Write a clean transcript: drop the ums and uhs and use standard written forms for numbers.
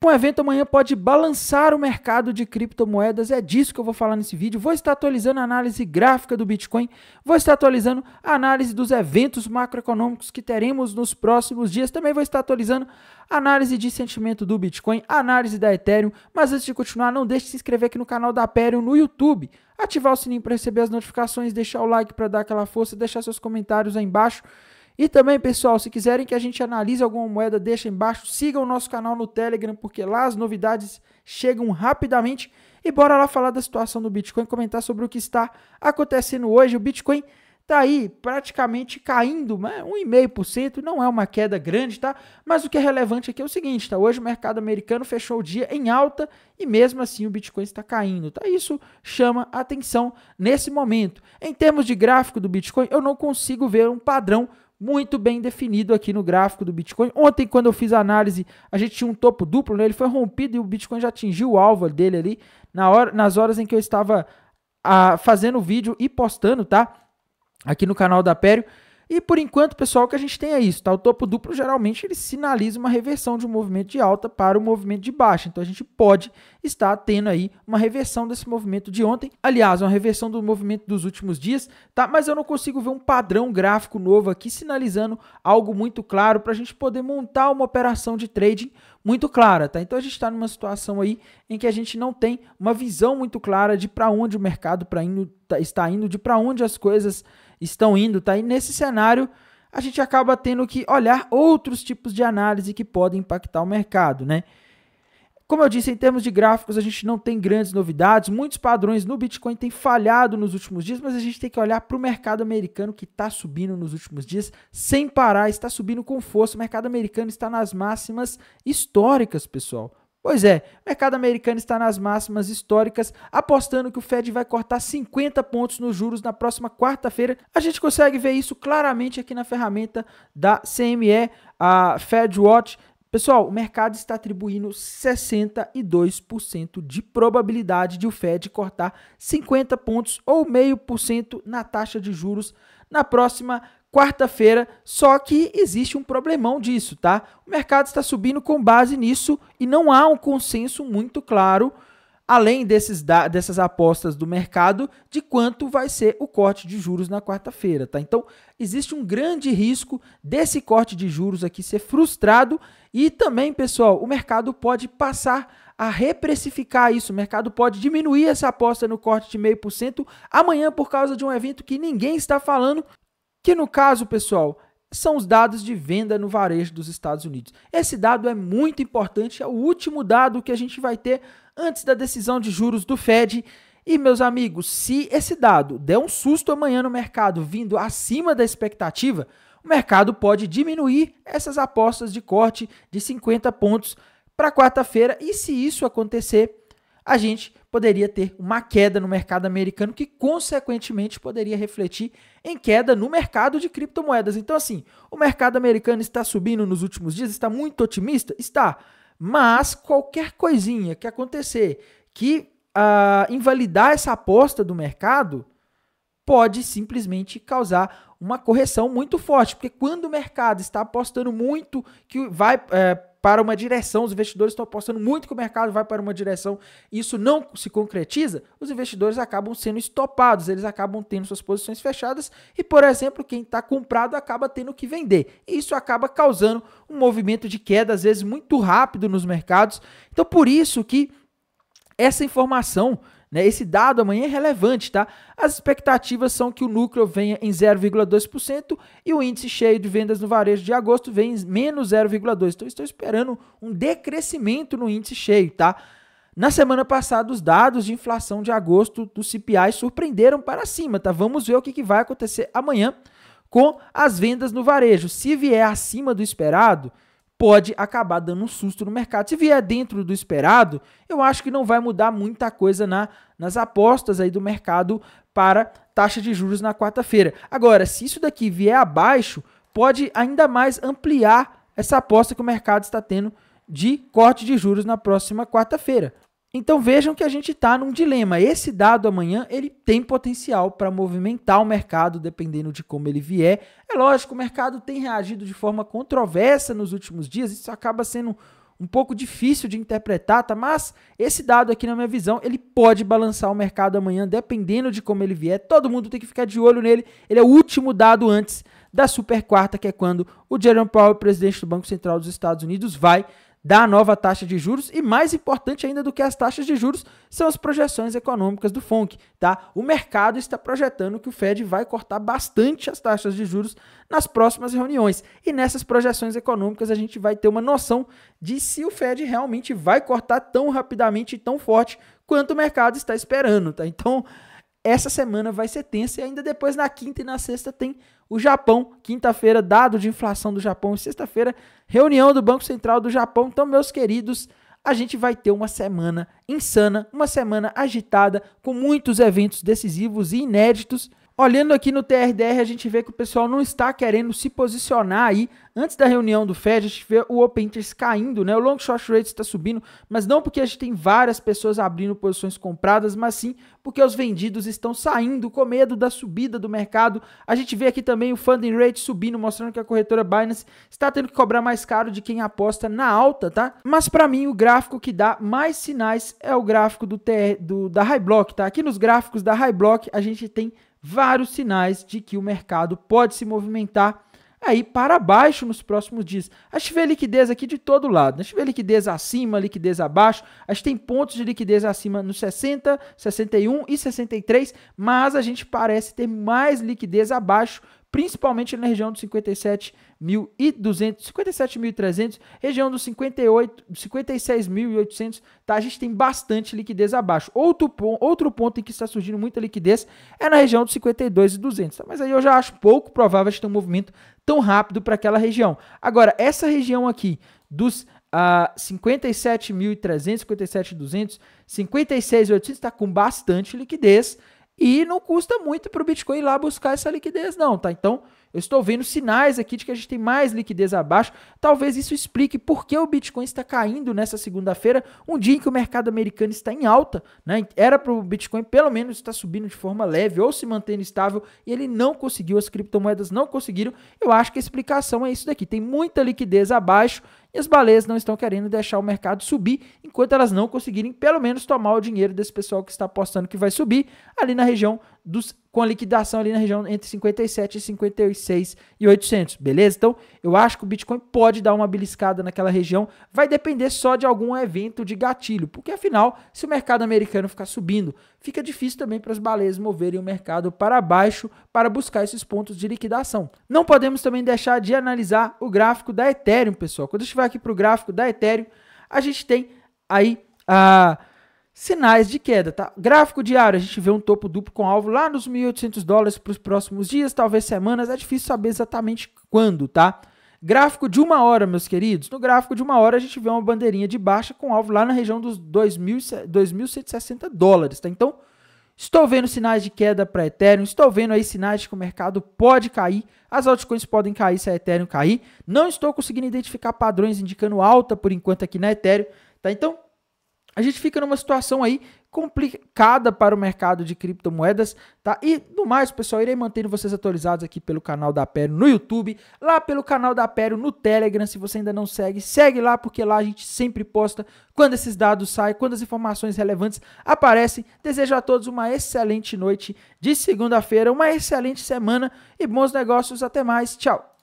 Um evento amanhã pode balançar o mercado de criptomoedas, é disso que eu vou falar nesse vídeo. Vou estar atualizando a análise gráfica do Bitcoin, vou estar atualizando a análise dos eventos macroeconômicos que teremos nos próximos dias. Também vou estar atualizando a análise de sentimento do Bitcoin, a análise da Ethereum. Mas antes de continuar, não deixe de se inscrever aqui no canal da Aperio no YouTube, ativar o sininho para receber as notificações, deixar o like para dar aquela força, deixar seus comentários aí embaixo. E também, pessoal, se quiserem que a gente analise alguma moeda, deixa embaixo, sigam o nosso canal no Telegram, porque lá as novidades chegam rapidamente. E bora lá falar da situação do Bitcoin, comentar sobre o que está acontecendo hoje. O Bitcoin está aí praticamente caindo, né? 1,5%, não é uma queda grande, tá? Mas o que é relevante aqui é o seguinte, tá? Hoje o mercado americano fechou o dia em alta e mesmo assim o Bitcoin está caindo, tá? Isso chama atenção nesse momento. Em termos de gráfico do Bitcoin, eu não consigo ver um padrão muito bem definido aqui no gráfico do Bitcoin. Ontem, quando eu fiz a análise, a gente tinha um topo duplo, né? Ele foi rompido e o Bitcoin já atingiu o alvo dele ali nas horas em que eu estava fazendo o vídeo e postando, tá? Aqui no canal da Aperio. E por enquanto, pessoal, o que a gente tem é isso, tá? O topo duplo geralmente ele sinaliza uma reversão de um movimento de alta para o movimento de baixa. Então a gente pode estar tendo aí uma reversão desse movimento de ontem. Aliás, uma reversão do movimento dos últimos dias, tá? Mas eu não consigo ver um padrão gráfico novo aqui sinalizando algo muito claro para a gente poder montar uma operação de trading muito clara, tá? Então a gente está numa situação aí em que a gente não tem uma visão muito clara de para onde o mercado está indo, de para onde as coisas estão indo, tá? E nesse cenário a gente acaba tendo que olhar outros tipos de análise que podem impactar o mercado, né? Como eu disse, em termos de gráficos, a gente não tem grandes novidades, muitos padrões no Bitcoin têm falhado nos últimos dias, mas a gente tem que olhar para o mercado americano que está subindo nos últimos dias sem parar, está subindo com força. O mercado americano está nas máximas históricas, pessoal. Pois é, o mercado americano está nas máximas históricas, apostando que o Fed vai cortar 50 pontos nos juros na próxima quarta-feira. A gente consegue ver isso claramente aqui na ferramenta da CME, a FedWatch. Pessoal, o mercado está atribuindo 62% de probabilidade de o Fed cortar 50 pontos ou 0,5% na taxa de juros na próxima quarta-feira, só que existe um problemão disso, tá? O mercado está subindo com base nisso e não há um consenso muito claro, além dessas apostas do mercado, de quanto vai ser o corte de juros na quarta-feira, tá? Então, existe um grande risco desse corte de juros aqui ser frustrado e também, pessoal, o mercado pode passar a reprecificar isso, o mercado pode diminuir essa aposta no corte de 0,5% amanhã por causa de um evento que ninguém está falando, que no caso, pessoal, são os dados de venda no varejo dos Estados Unidos. Esse dado é muito importante, é o último dado que a gente vai ter antes da decisão de juros do Fed. E, meus amigos, se esse dado der um susto amanhã no mercado vindo acima da expectativa, o mercado pode diminuir essas apostas de corte de 50 pontos para quarta-feira. E se isso acontecer, a gente poderia ter uma queda no mercado americano que, consequentemente, poderia refletir em queda no mercado de criptomoedas. Então, assim, o mercado americano está subindo nos últimos dias, está muito otimista? Está. Mas qualquer coisinha que acontecer que invalidar essa aposta do mercado pode simplesmente causar uma correção muito forte, porque quando o mercado está apostando muito que vai para uma direção, os investidores estão apostando muito que o mercado vai para uma direção e isso não se concretiza, os investidores acabam sendo estopados, eles acabam tendo suas posições fechadas e, por exemplo, quem está comprado acaba tendo que vender. E isso acaba causando um movimento de queda, às vezes muito rápido nos mercados. Então, por isso que essa informação, né, esse dado amanhã é relevante, tá? As expectativas são que o núcleo venha em 0,2% e o índice cheio de vendas no varejo de agosto vem em menos 0,2%. Então, estou esperando um decrescimento no índice cheio, tá? Na semana passada, os dados de inflação de agosto do CPI surpreenderam para cima, tá? Vamos ver o que vai acontecer amanhã com as vendas no varejo. Se vier acima do esperado, pode acabar dando um susto no mercado. Se vier dentro do esperado, eu acho que não vai mudar muita coisa nas apostas aí do mercado para taxa de juros na quarta-feira. Agora, se isso daqui vier abaixo, pode ainda mais ampliar essa aposta que o mercado está tendo de corte de juros na próxima quarta-feira. Então vejam que a gente está num dilema. Esse dado amanhã ele tem potencial para movimentar o mercado, dependendo de como ele vier. É lógico, o mercado tem reagido de forma controversa nos últimos dias, isso acaba sendo um pouco difícil de interpretar, tá? Mas esse dado aqui, na minha visão, ele pode balançar o mercado amanhã, dependendo de como ele vier. Todo mundo tem que ficar de olho nele. Ele é o último dado antes da super quarta, que é quando o Jerome Powell, presidente do Banco Central dos Estados Unidos, vai dar a nova taxa de juros. E mais importante ainda do que as taxas de juros são as projeções econômicas do FONC, tá? O mercado está projetando que o Fed vai cortar bastante as taxas de juros nas próximas reuniões. E nessas projeções econômicas a gente vai ter uma noção de se o Fed realmente vai cortar tão rapidamente e tão forte quanto o mercado está esperando, tá? Então, essa semana vai ser tensa e ainda depois na quinta e na sexta tem o Japão. Quinta-feira, dado de inflação do Japão, e sexta-feira, reunião do Banco Central do Japão. Então, meus queridos, a gente vai ter uma semana insana, uma semana agitada, com muitos eventos decisivos e inéditos. Olhando aqui no TRDR, a gente vê que o pessoal não está querendo se posicionar aí. Antes da reunião do Fed, a gente vê o Open Interest caindo, né? O Long Short Rate está subindo, mas não porque a gente tem várias pessoas abrindo posições compradas, mas sim porque os vendidos estão saindo com medo da subida do mercado. A gente vê aqui também o Funding Rate subindo, mostrando que a corretora Binance está tendo que cobrar mais caro de quem aposta na alta, tá? Mas para mim, o gráfico que dá mais sinais é o gráfico da High Block, tá? Aqui nos gráficos da High Block, a gente tem vários sinais de que o mercado pode se movimentar aí para baixo nos próximos dias. A gente vê liquidez aqui de todo lado. A gente vê liquidez acima, liquidez abaixo. A gente tem pontos de liquidez acima nos 60, 61 e 63, mas a gente parece ter mais liquidez abaixo, principalmente na região dos 57.200, 57.300, região dos 56.800, tá? A gente tem bastante liquidez abaixo. Outro ponto em que está surgindo muita liquidez é na região dos 52.200, tá? Mas aí eu já acho pouco provável de ter um movimento tão rápido para aquela região. Agora, essa região aqui dos 57.300, 57.200, 56.800 está com bastante liquidez. E não custa muito para o Bitcoin ir lá buscar essa liquidez não, tá? Então, eu estou vendo sinais aqui de que a gente tem mais liquidez abaixo. Talvez isso explique por que o Bitcoin está caindo nessa segunda-feira, um dia em que o mercado americano está em alta, né? Era para o Bitcoin pelo menos estar subindo de forma leve ou se mantendo estável e ele não conseguiu, as criptomoedas não conseguiram. Eu acho que a explicação é isso daqui, tem muita liquidez abaixo e as baleias não estão querendo deixar o mercado subir enquanto elas não conseguirem pelo menos tomar o dinheiro desse pessoal que está apostando que vai subir ali na região com a liquidação ali na região entre 57 e 56 e 800, beleza? Então, eu acho que o Bitcoin pode dar uma beliscada naquela região, vai depender só de algum evento de gatilho, porque afinal, se o mercado americano ficar subindo, fica difícil também para as baleias moverem o mercado para baixo para buscar esses pontos de liquidação. Não podemos também deixar de analisar o gráfico da Ethereum, pessoal. Quando a gente vai aqui para o gráfico da Ethereum, a gente tem aí sinais de queda, tá? Gráfico diário, a gente vê um topo duplo com alvo lá nos $1.800 para os próximos dias, talvez semanas, é difícil saber exatamente quando, tá? Gráfico de 1 hora, meus queridos, no gráfico de 1 hora a gente vê uma bandeirinha de baixa com alvo lá na região dos $2.160, tá? Então, estou vendo sinais de queda para Ethereum, estou vendo aí sinais de que o mercado pode cair, as altcoins podem cair se a Ethereum cair, não estou conseguindo identificar padrões indicando alta por enquanto aqui na Ethereum, tá? Então, a gente fica numa situação aí complicada para o mercado de criptomoedas, tá? E no mais, pessoal, irei mantendo vocês atualizados aqui pelo canal da Aperio no YouTube, lá pelo canal da Aperio no Telegram. Se você ainda não segue, segue lá, porque lá a gente sempre posta quando esses dados saem, quando as informações relevantes aparecem. Desejo a todos uma excelente noite de segunda-feira, uma excelente semana e bons negócios. Até mais, tchau!